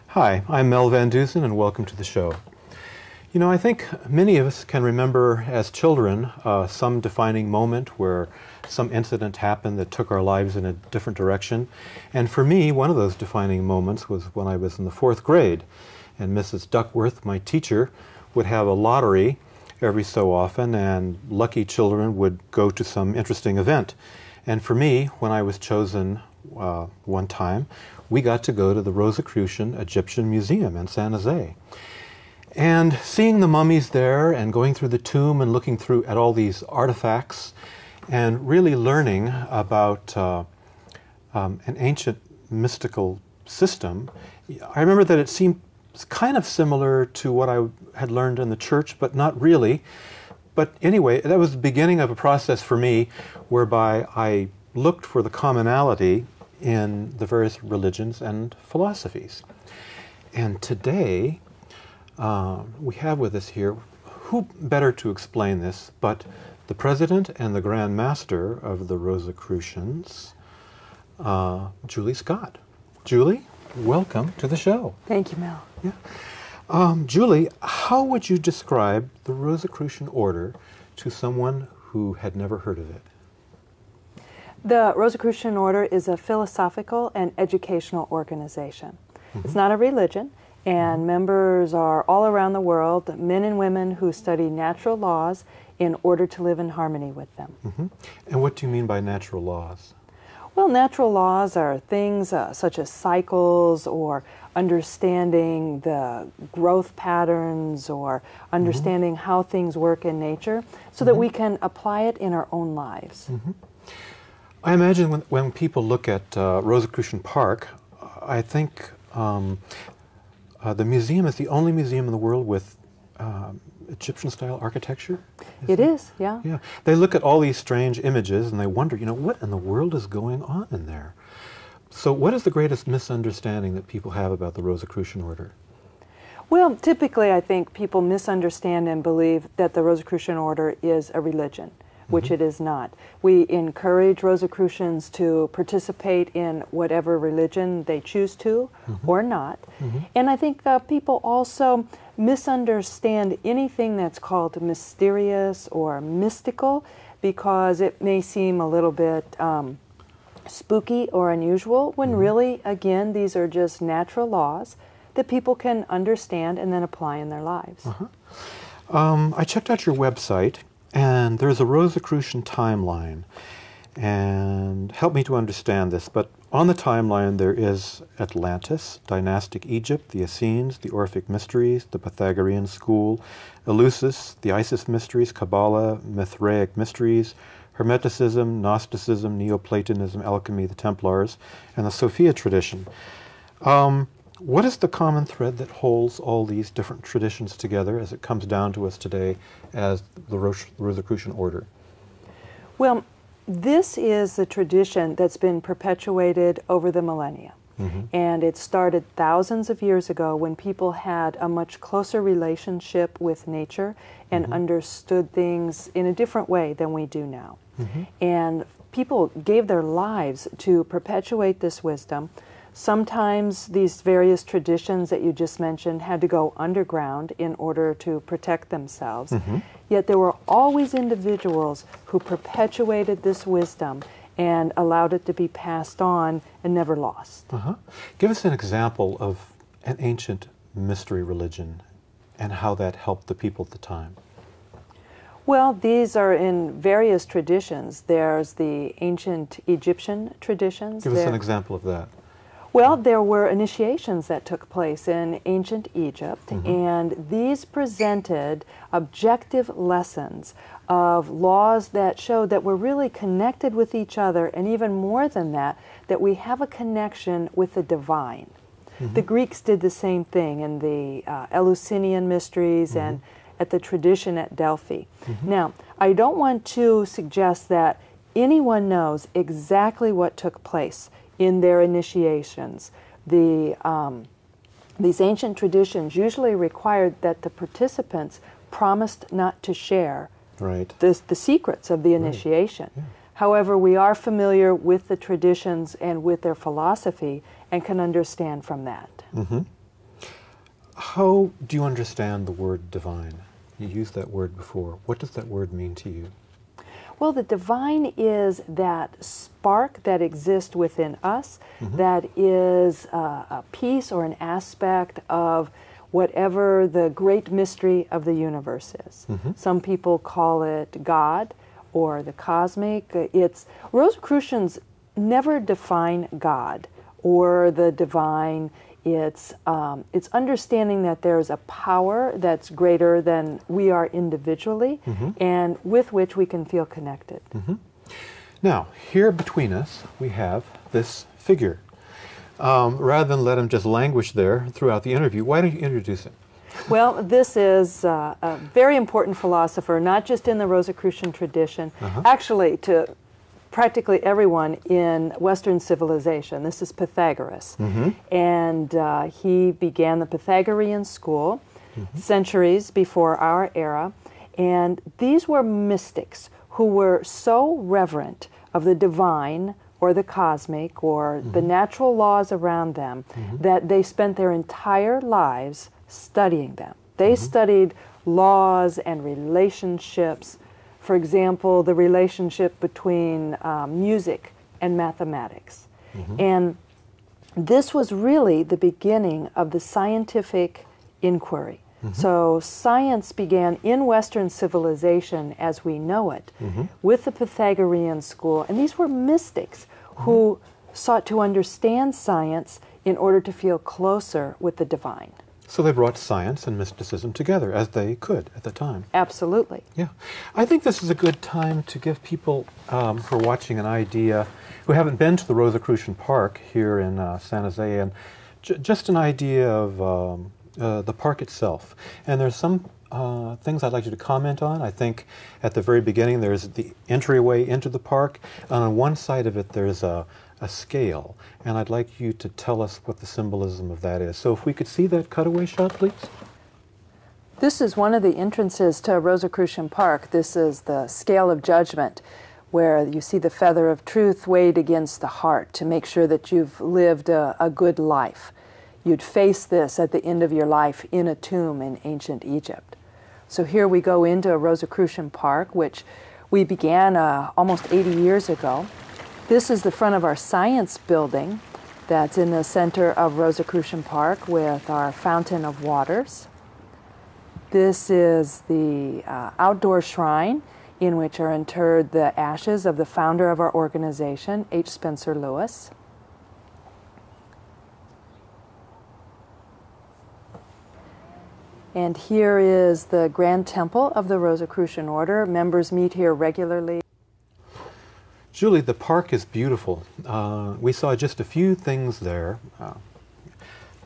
Hi, I'm Mel Van Dusen, and welcome to the show. You know, I think many of us can remember as children some defining moment where some incident happened that took our lives in a different direction. And for me, one of those defining moments was when I was in the 4th grade. And Mrs. Duckworth, my teacher, would have a lottery every so often, and lucky children would go to some interesting event. And for me, when I was chosen one time, we got to go to the Rosicrucian Egyptian Museum in San Jose. And seeing the mummies there and going through the tomb and looking through at all these artifacts and really learning about an ancient mystical system, I remember that it seemed kind of similar to what I had learned in the church, but not really. But anyway, that was the beginning of a process for me whereby I looked for the commonality in the various religions and philosophies. And today, we have with us here, who better to explain this but the President and the Grand Master of the Rosicrucians, Julie Scott. Julie, welcome to the show. Thank you, Mel. Yeah. Julie, how would you describe the Rosicrucian order to someone who had never heard of it? The Rosicrucian Order is a philosophical and educational organization. It's not a religion, and members are all around the world, men and women who study natural laws in order to live in harmony with them. And what do you mean by natural laws? Well, natural laws are things such as cycles or understanding the growth patterns or understanding how things work in nature so that we can apply it in our own lives. I imagine when people look at Rosicrucian Park, I think the museum is the only museum in the world with Egyptian-style architecture. It is, yeah. Yeah. They look at all these strange images and they wonder, you know, what in the world is going on in there? So what is the greatest misunderstanding that people have about the Rosicrucian order? Well, typically I think people misunderstand and believe that the Rosicrucian order is a religion, which it is not. We encourage Rosicrucians to participate in whatever religion they choose to or not. And I think people also misunderstand anything that's called mysterious or mystical because it may seem a little bit spooky or unusual when really, again, these are just natural laws that people can understand and then apply in their lives. I checked out your website, and there's a Rosicrucian timeline, and help me to understand this, but on the timeline there is Atlantis, dynastic Egypt, the Essenes, the Orphic Mysteries, the Pythagorean School, Eleusis, the Isis Mysteries, Kabbalah, Mithraic Mysteries, Hermeticism, Gnosticism, Neoplatonism, alchemy, the Templars, and the Sophia tradition. What is the common thread that holds all these different traditions together as it comes down to us today as the Rosicrucian order? Well, this is the tradition that's been perpetuated over the millennia. And it started thousands of years ago when people had a much closer relationship with nature and understood things in a different way than we do now. And people gave their lives to perpetuate this wisdom. Sometimes these various traditions that you just mentioned had to go underground in order to protect themselves. Yet there were always individuals who perpetuated this wisdom and allowed it to be passed on and never lost. Give us an example of an ancient mystery religion and how that helped the people at the time. Well, these are in various traditions. There's the ancient Egyptian traditions. Give us an example of that. Well, there were initiations that took place in ancient Egypt, and these presented objective lessons of laws that showed that we're really connected with each other, and even more than that, that we have a connection with the divine. The Greeks did the same thing in the Eleusinian mysteries and at the tradition at Delphi. Now, I don't want to suggest that anyone knows exactly what took place in their initiations. These ancient traditions usually required that the participants promised not to share the secrets of the initiation. However, we are familiar with the traditions and with their philosophy and can understand from that. How do you understand the word divine? You used that word before. What does that word mean to you? Well, the divine is that spark that exists within us, that is a piece or an aspect of whatever the great mystery of the universe is. Some people call it God or the cosmic. Rosicrucians never define God or the divine. It's understanding that there's a power that's greater than we are individually and with which we can feel connected. Now, here between us, we have this figure. Rather than let him just languish there throughout the interview, why don't you introduce him? Well, this is a very important philosopher, not just in the Rosicrucian tradition, actually to practically everyone in Western civilization. This is Pythagoras. And he began the Pythagorean school centuries before our era. And these were mystics who were so reverent of the divine or the cosmic or the natural laws around them that they spent their entire lives studying them. They studied laws and relationships. For example, the relationship between music and mathematics. And this was really the beginning of the scientific inquiry. So science began in Western civilization as we know it with the Pythagorean school. And these were mystics who sought to understand science in order to feel closer with the divine. So they brought science and mysticism together as they could at the time. Absolutely. Yeah. I think this is a good time to give people who are watching an idea, who haven't been to the Rosicrucian Park here in San Jose, and just an idea of the park itself. And there's some things I'd like you to comment on. I think at the very beginning there's the entryway into the park. On one side of it there's a scale, and I'd like you to tell us what the symbolism of that is. So if we could see that cutaway shot, please. This is one of the entrances to Rosicrucian Park. This is the scale of judgment, where you see the feather of truth weighed against the heart to make sure that you've lived a good life. You'd face this at the end of your life in a tomb in ancient Egypt. So here we go into Rosicrucian Park, which we began almost 80 years ago. This is the front of our science building that's in the center of Rosicrucian Park with our fountain of waters. This is the outdoor shrine in which are interred the ashes of the founder of our organization, H. Spencer Lewis. And here is the Grand Temple of the Rosicrucian Order. Members meet here regularly. Julie, the park is beautiful. We saw just a few things there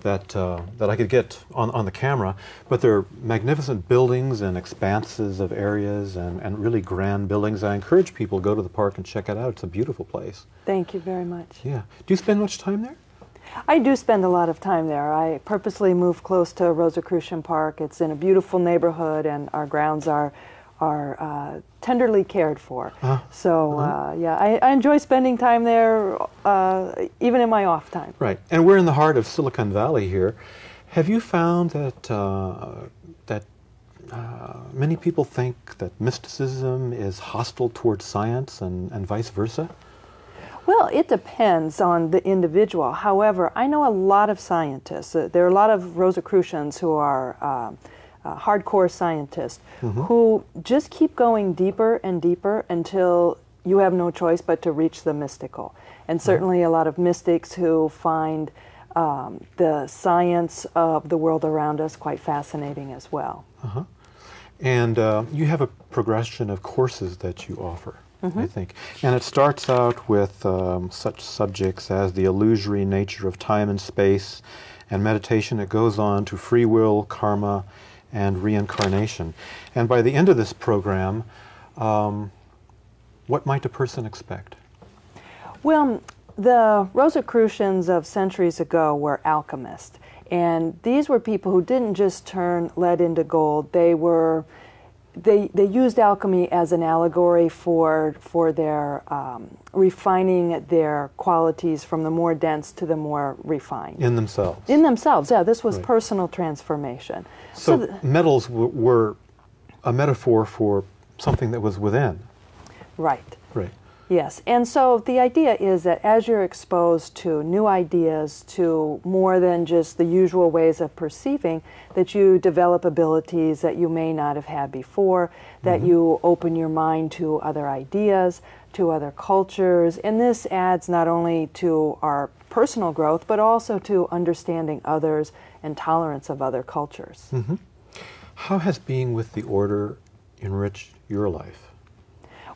that I could get on the camera, but they're magnificent buildings and expanses of areas and really grand buildings. I encourage people to go to the park and check it out. It's a beautiful place. Thank you very much. Yeah. Do you spend much time there? I do spend a lot of time there. I purposely moved close to Rosicrucian Park. It's in a beautiful neighborhood, and our grounds are tenderly cared for. Yeah, I enjoy spending time there, even in my off time. Right, and we're in the heart of Silicon Valley here. Have you found that many people think that mysticism is hostile towards science and vice versa? Well, it depends on the individual. However, I know a lot of scientists. There are a lot of Rosicrucians who are hardcore scientists who just keep going deeper and deeper until you have no choice but to reach the mystical. And certainly a lot of mystics who find the science of the world around us quite fascinating as well. Uh-huh. And you have a progression of courses that you offer, I think. And it starts out with such subjects as the illusory nature of time and space and meditation. It goes on to free will, karma, and reincarnation. And by the end of this program, what might a person expect? Well, the Rosicrucians of centuries ago were alchemists. And these were people who didn't just turn lead into gold. They used alchemy as an allegory for their refining their qualities from the more dense to the more refined. In themselves. In themselves, yeah. This was personal transformation. So metals were a metaphor for something that was within. Right. Right. Yes, and so the idea is that as you're exposed to new ideas, to more than just the usual ways of perceiving, that you develop abilities that you may not have had before, that you open your mind to other ideas, to other cultures, and this adds not only to our personal growth, but also to understanding others and tolerance of other cultures. How has being with the order enriched your life?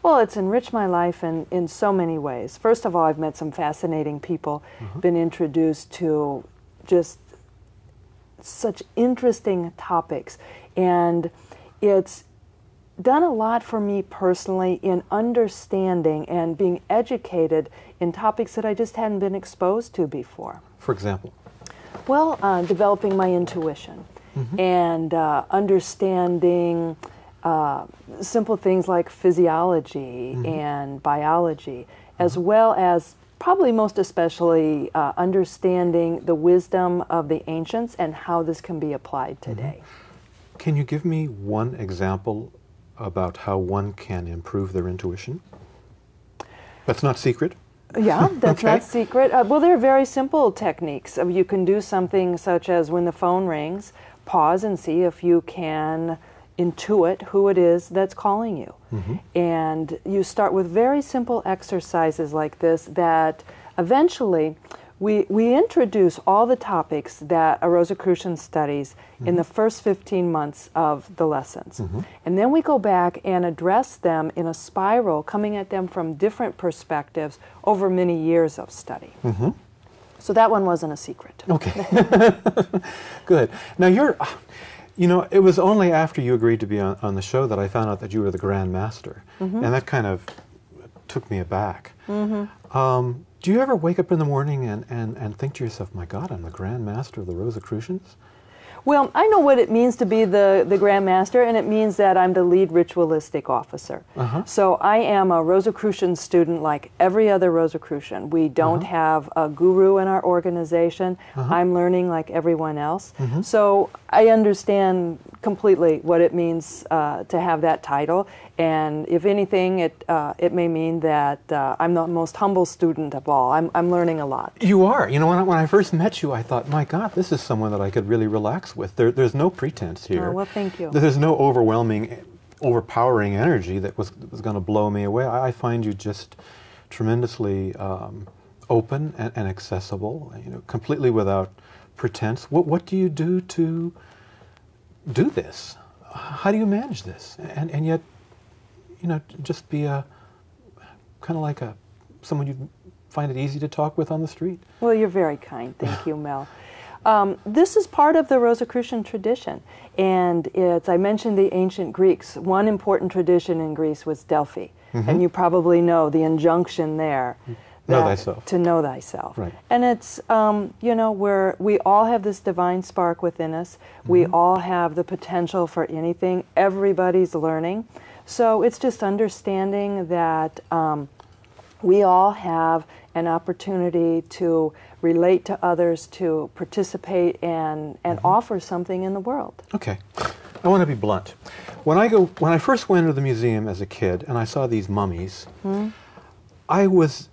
Well, it's enriched my life in so many ways. First of all, I've met some fascinating people, been introduced to just such interesting topics, and it's done a lot for me personally in understanding and being educated in topics that I just hadn't been exposed to before. For example? Well, developing my intuition and understanding simple things like physiology and biology, as well as probably most especially understanding the wisdom of the ancients and how this can be applied today. Can you give me one example about how one can improve their intuition? That's not secret. Yeah, that's not secret. Well, there are very simple techniques. You can do something such as when the phone rings, pause and see if you can intuit who it is that's calling you. And you start with very simple exercises like this that eventually we introduce all the topics that a Rosicrucian studies in the first 15 months of the lessons. And then we go back and address them in a spiral, coming at them from different perspectives over many years of study. So that one wasn't a secret. Okay. Good. Now you know, it was only after you agreed to be on the show that I found out that you were the Grand Master. And that kind of took me aback. Do you ever wake up in the morning and think to yourself, my God, I'm the Grand Master of the Rosicrucians? Well, I know what it means to be the Grand Master, and it means that I'm the lead ritualistic officer. So I am a Rosicrucian student like every other Rosicrucian. We don't have a guru in our organization. I'm learning like everyone else. So I understand completely what it means to have that title. And if anything, it may mean that I'm the most humble student of all. I'm learning a lot. You are. You know, when I first met you, I thought, my God, this is someone that I could really relax with. There's no pretense here. Oh, well, thank you. There's no overpowering energy that was going to blow me away. I find you just tremendously open and accessible, you know, completely without pretense. What do you do to do this? How do you manage this? And yet, you know, just be kind of like someone you'd find it easy to talk with on the street. Well, you're very kind. Thank you, Mel. This is part of the Rosicrucian tradition, and I mentioned the ancient Greeks. One important tradition in Greece was Delphi, and you probably know the injunction there. Know thyself. To know thyself. Right. And it's, you know, we all have this divine spark within us. We all have the potential for anything. Everybody's learning. So it's just understanding that we all have an opportunity to relate to others, to participate and offer something in the world. Okay. I want to be blunt. When I first went to the museum as a kid and I saw these mummies, I was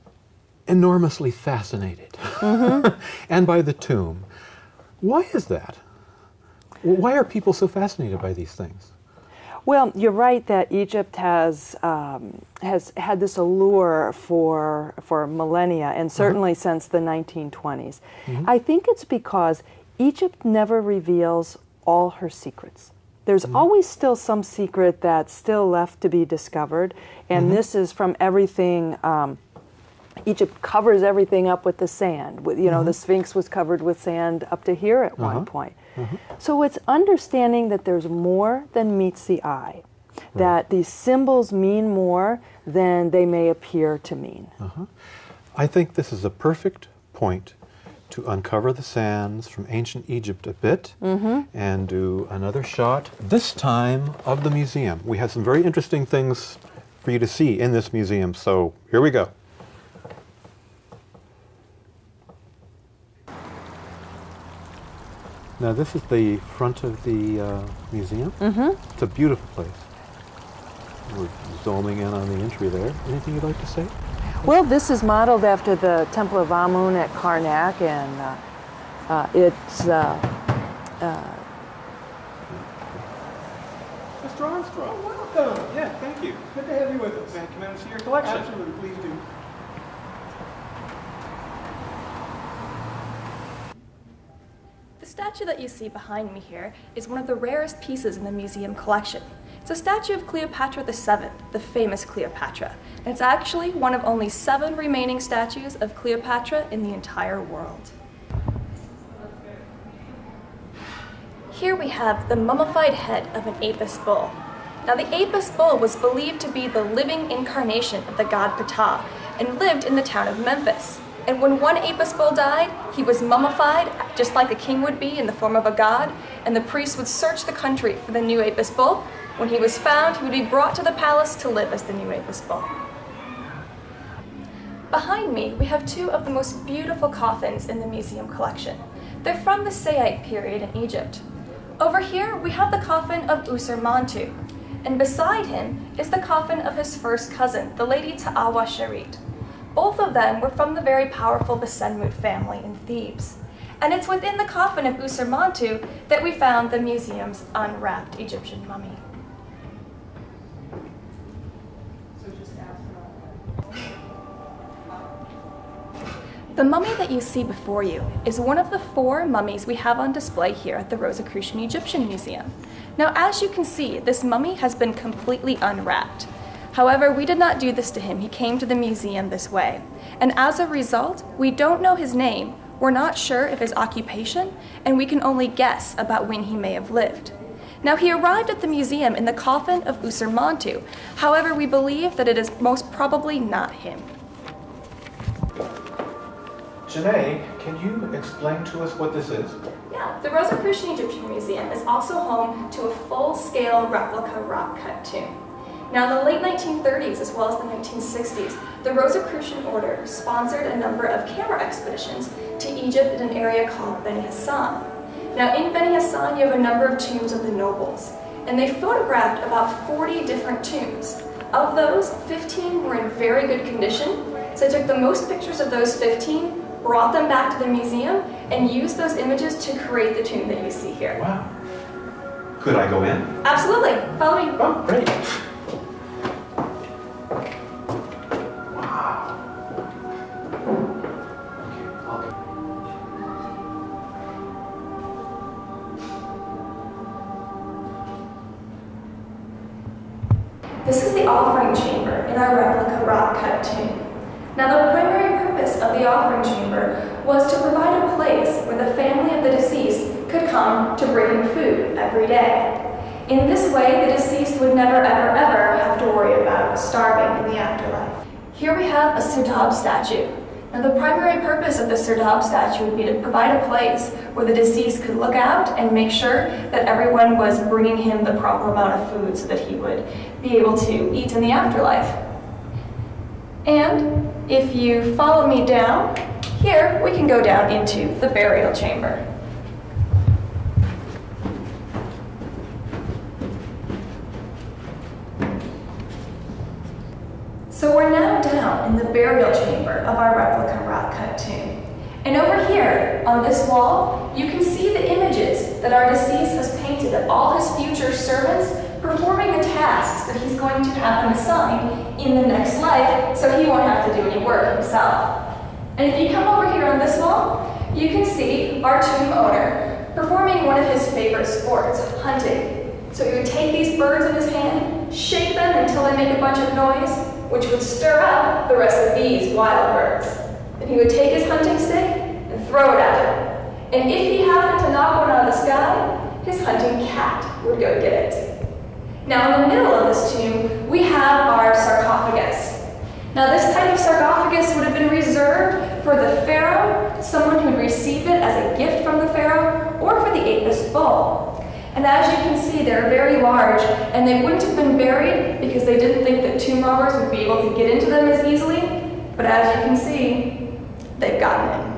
enormously fascinated. And by the tomb. Why is that? Why are people so fascinated by these things? Well, you're right that Egypt has had this allure for millennia, and certainly since the 1920s. I think it's because Egypt never reveals all her secrets. There's always still some secret that's still left to be discovered, and this is from everything. Egypt covers everything up with the sand. You know, the Sphinx was covered with sand up to here at one point. So it's understanding that there's more than meets the eye, that these symbols mean more than they may appear to mean. I think this is a perfect point to uncover the sands from ancient Egypt a bit and do another shot, this time of the museum. We have some very interesting things for you to see in this museum, so here we go. Now this is the front of the museum. It's a beautiful place. We're zooming in on the entry there. Anything you'd like to say? Well, this is modeled after the Temple of Amun at Karnak, and it's... Mr. Armstrong, welcome. Yeah, thank you. Good to have you with us. May I come in and see your collection? Absolutely, please do. The statue that you see behind me here is one of the rarest pieces in the museum collection. It's a statue of Cleopatra VII, the famous Cleopatra, and it's actually one of only 7 remaining statues of Cleopatra in the entire world. Here we have the mummified head of an Apis bull. Now the Apis bull was believed to be the living incarnation of the god Ptah and lived in the town of Memphis. And when one Apis bull died, he was mummified, just like a king would be in the form of a god, and the priests would search the country for the new Apis bull. When he was found, he would be brought to the palace to live as the new Apis bull. Behind me, we have 2 of the most beautiful coffins in the museum collection. They're from the Saite period in Egypt. Over here, we have the coffin of Usermantu, and beside him is the coffin of his first cousin, the lady Ta'awa Sharit. Both of them were from the very powerful Besenmut family in Thebes. And it's within the coffin of Usermantu that we found the museum's unwrapped Egyptian mummy. The mummy that you see before you is one of the 4 mummies we have on display here at the Rosicrucian Egyptian Museum. Now, as you can see, this mummy has been completely unwrapped. However, we did not do this to him. He came to the museum this way. And as a result, we don't know his name, we're not sure of his occupation, and we can only guess about when he may have lived. Now, he arrived at the museum in the coffin of Usermantu. However, we believe that it is most probably not him. Janae, can you explain to us what this is? Yeah, the Rosicrucian Egyptian Museum is also home to a full-scale replica rock-cut tomb. Now, in the late 1930s as well as the 1960s, the Rosicrucian Order sponsored a number of camera expeditions to Egypt in an area called Beni Hassan. Now, in Beni Hassan, you have a number of tombs of the nobles, and they photographed about 40 different tombs. Of those, 15 were in very good condition, so I took the most pictures of those 15, brought them back to the museum, and used those images to create the tomb that you see here. Wow. Could I go in? Absolutely. Follow me. Oh, great. Wow. Okay, This is the offering chamber in our replica rock-cut tomb. Now, the primary purpose of the offering chamber was to provide a place where the family of the deceased could come to bring him food every day. In this way, the deceased would never, ever, ever have to worry about starving in the afterlife. Here we have a Serdab statue. Now, the primary purpose of the Serdab statue would be to provide a place where the deceased could look out and make sure that everyone was bringing him the proper amount of food so that he would be able to eat in the afterlife. And if you follow me down, here we can go down into the burial chamber. So we're now down in the burial chamber of our replica rock-cut tomb. And over here, on this wall, you can see the images that our deceased has painted of all his future servants performing the tasks that he's going to have them assigned in the next life, so he won't have to do any work himself. And if you come over here on this wall, you can see our tomb owner performing one of his favorite sports, hunting. So he would take these birds in his hand, shake them until they make a bunch of noise, which would stir up the rest of these wild birds. Then he would take his hunting stick and throw it at them. And if he happened to knock one out of the sky, his hunting cat would go get it. Now in the middle of this tomb, we have our sarcophagus. Now this type of sarcophagus would have been reserved for the pharaoh, someone who'd received it as a gift from the pharaoh, or for the Apis bull. And as you can see, they're very large, and they wouldn't have been buried because they didn't think that tomb robbers would be able to get into them as easily. But as you can see, they've gotten in.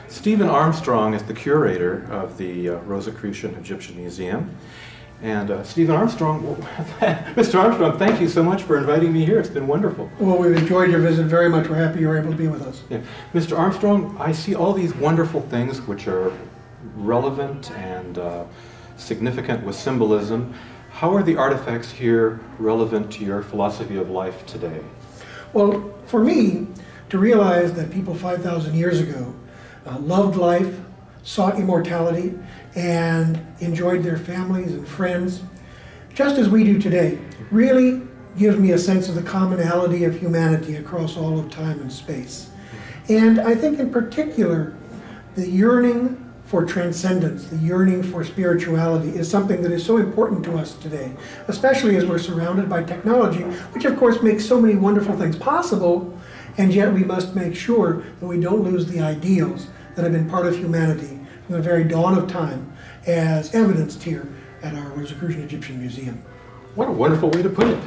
Stephen Armstrong is the curator of the Rosicrucian Egyptian Museum. And Stephen Armstrong, Mr. Armstrong, thank you so much for inviting me here. It's been wonderful. Well, we've enjoyed your visit very much. We're happy you were able to be with us. Yeah. Mr. Armstrong, I see all these wonderful things which are relevant and significant with symbolism. How are the artifacts here relevant to your philosophy of life today? Well, for me, to realize that people 5,000 years ago loved life, sought immortality, and enjoyed their families and friends, just as we do today, really gives me a sense of the commonality of humanity across all of time and space. And I think in particular, the yearning for transcendence, the yearning for spirituality is something that is so important to us today, especially as we're surrounded by technology, which of course makes so many wonderful things possible, and yet we must make sure that we don't lose the ideals that have been part of humanity from the very dawn of time, as evidenced here at our Rosicrucian Egyptian Museum. What a wonderful way to put it.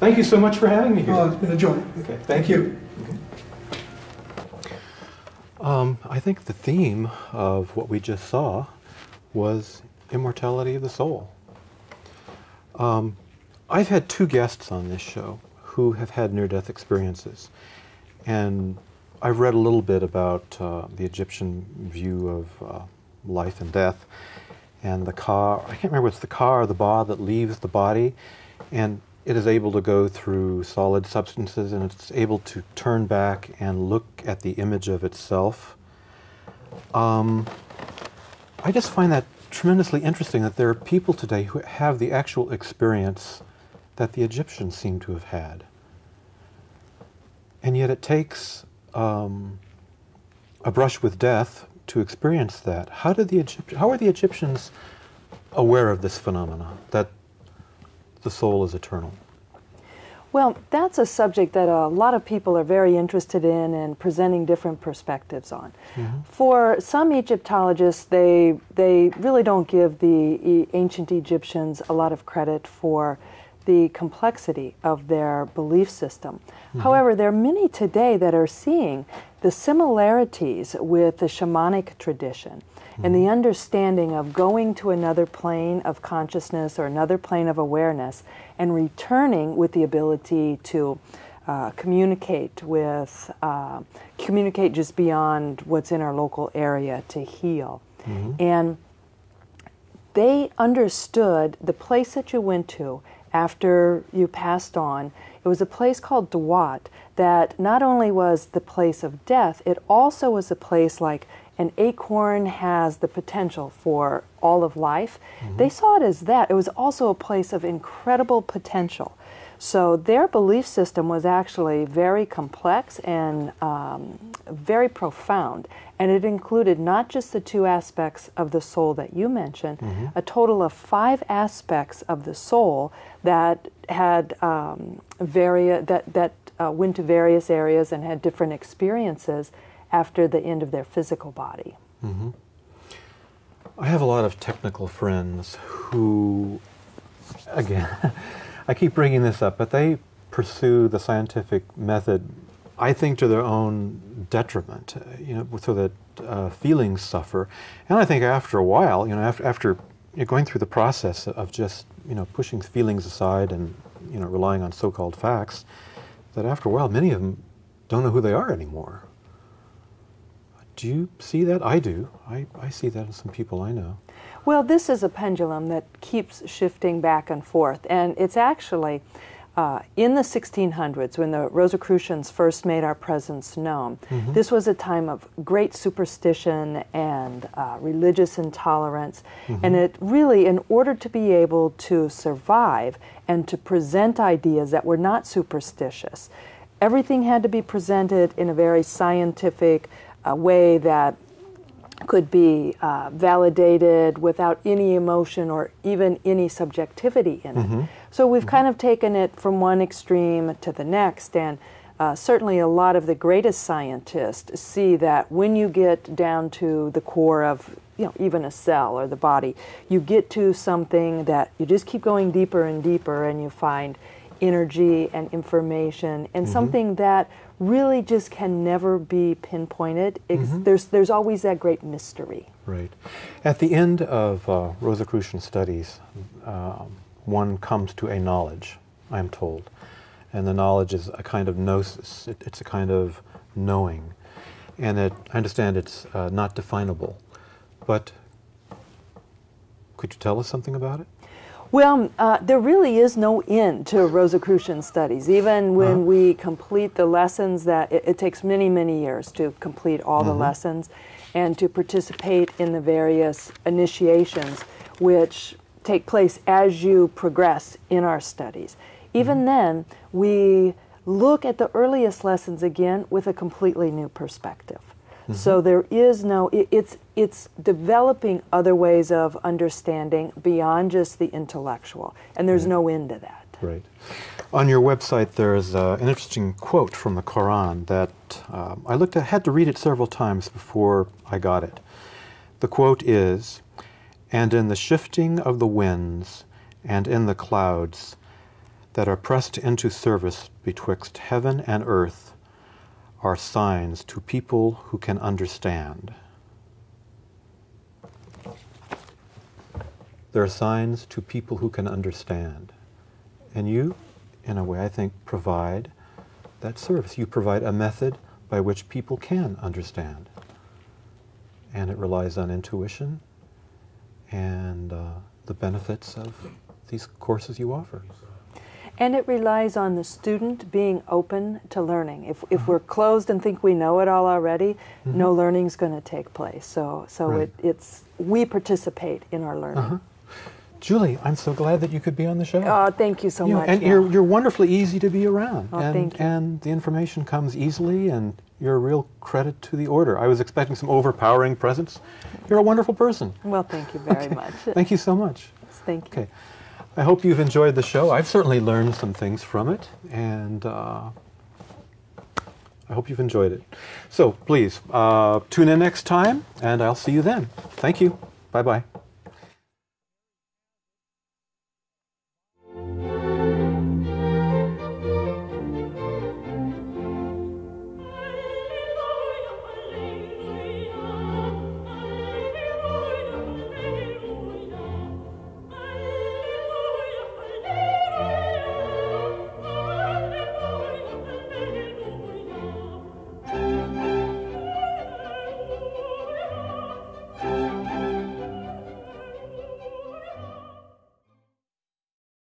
Thank you so much for having me here. Oh, it's been a joy. Okay, thank you. I think the theme of what we just saw was immortality of the soul. I've had two guests on this show who have had near-death experiences, and I've read a little bit about the Egyptian view of life and death, and the ka, I can't remember what's the ka or the ba that leaves the body, and it is able to go through solid substances, and it's able to turn back and look at the image of itself. I just find that tremendously interesting that there are people today who have the actual experience that the Egyptians seem to have had. And yet it takes a brush with death to experience that. How are the Egyptians aware of this phenomena, that the soul is eternal? Well, that's a subject that a lot of people are very interested in and presenting different perspectives on. Mm-hmm. For some Egyptologists, they really don't give the ancient Egyptians a lot of credit for the complexity of their belief system. Mm-hmm. However, there are many today that are seeing the similarities with the shamanic tradition and the understanding of going to another plane of consciousness or another plane of awareness and returning with the ability to communicate just beyond what's in our local area to heal. Mm-hmm. And they understood the place that you went to after you passed on. It was a place called Dawat that not only was the place of death, it also was a place like an acorn has the potential for all of life. Mm-hmm. They saw it as that. It was also a place of incredible potential. So their belief system was actually very complex and very profound. And it included not just the two aspects of the soul that you mentioned, mm-hmm. a total of 5 aspects of the soul that had went to various areas and had different experiences after the end of their physical body. Mm-hmm. I have a lot of technical friends who, again, I keep bringing this up, but they pursue the scientific method, I think, to their own detriment, so that feelings suffer. And I think after a while, after going through the process of just, pushing feelings aside and, relying on so-called facts, that after a while, many of them don't know who they are anymore. Do you see that? I do. I see that in some people I know. Well, this is a pendulum that keeps shifting back and forth, and it's actually in the 1600s, when the Rosicrucians first made our presence known. This was a time of great superstition and religious intolerance, and it really, in order to be able to survive and to present ideas that were not superstitious, everything had to be presented in a very scientific way that could be validated without any emotion or even any subjectivity in it. So we've kind of taken it from one extreme to the next, and certainly a lot of the greatest scientists see that when you get down to the core of even a cell or the body, you get to something that you just keep going deeper and deeper, and you find energy and information and something that really just can never be pinpointed. There's always that great mystery. Right. At the end of Rosicrucian studies, one comes to a knowledge, I'm told. And the knowledge is a kind of gnosis. It's a kind of knowing. And I understand it's not definable. But could you tell us something about it? Well, there really is no end to Rosicrucian studies. Even when we complete the lessons, that it takes many, many years to complete all the lessons and to participate in the various initiations which take place as you progress in our studies. Even then, we look at the earliest lessons again with a completely new perspective. So there is no, it's developing other ways of understanding beyond just the intellectual, and there's no end to that. Right. On your website there's an interesting quote from the Quran that I had to read it several times before I got it. The quote is, "And in the shifting of the winds and in the clouds that are pressed into service betwixt heaven and earth are signs to people who can understand." There are signs to people who can understand. And you, in a way, I think, provide that service. You provide a method by which people can understand. And it relies on intuition and the benefits of these courses you offer. And it relies on the student being open to learning. If we're closed and think we know it all already, no learning's going to take place. So Right. we participate in our learning. Julie, I'm so glad that you could be on the show. Oh, thank you so much. And you're wonderfully easy to be around. Oh, thank you. And the information comes easily, and you're a real credit to the order. I was expecting some overpowering presence. You're a wonderful person. Well, thank you very much. Thank you so much. Thank you. Okay. I hope you've enjoyed the show. I've certainly learned some things from it, and I hope you've enjoyed it. So please, tune in next time, and I'll see you then. Thank you. Bye-bye.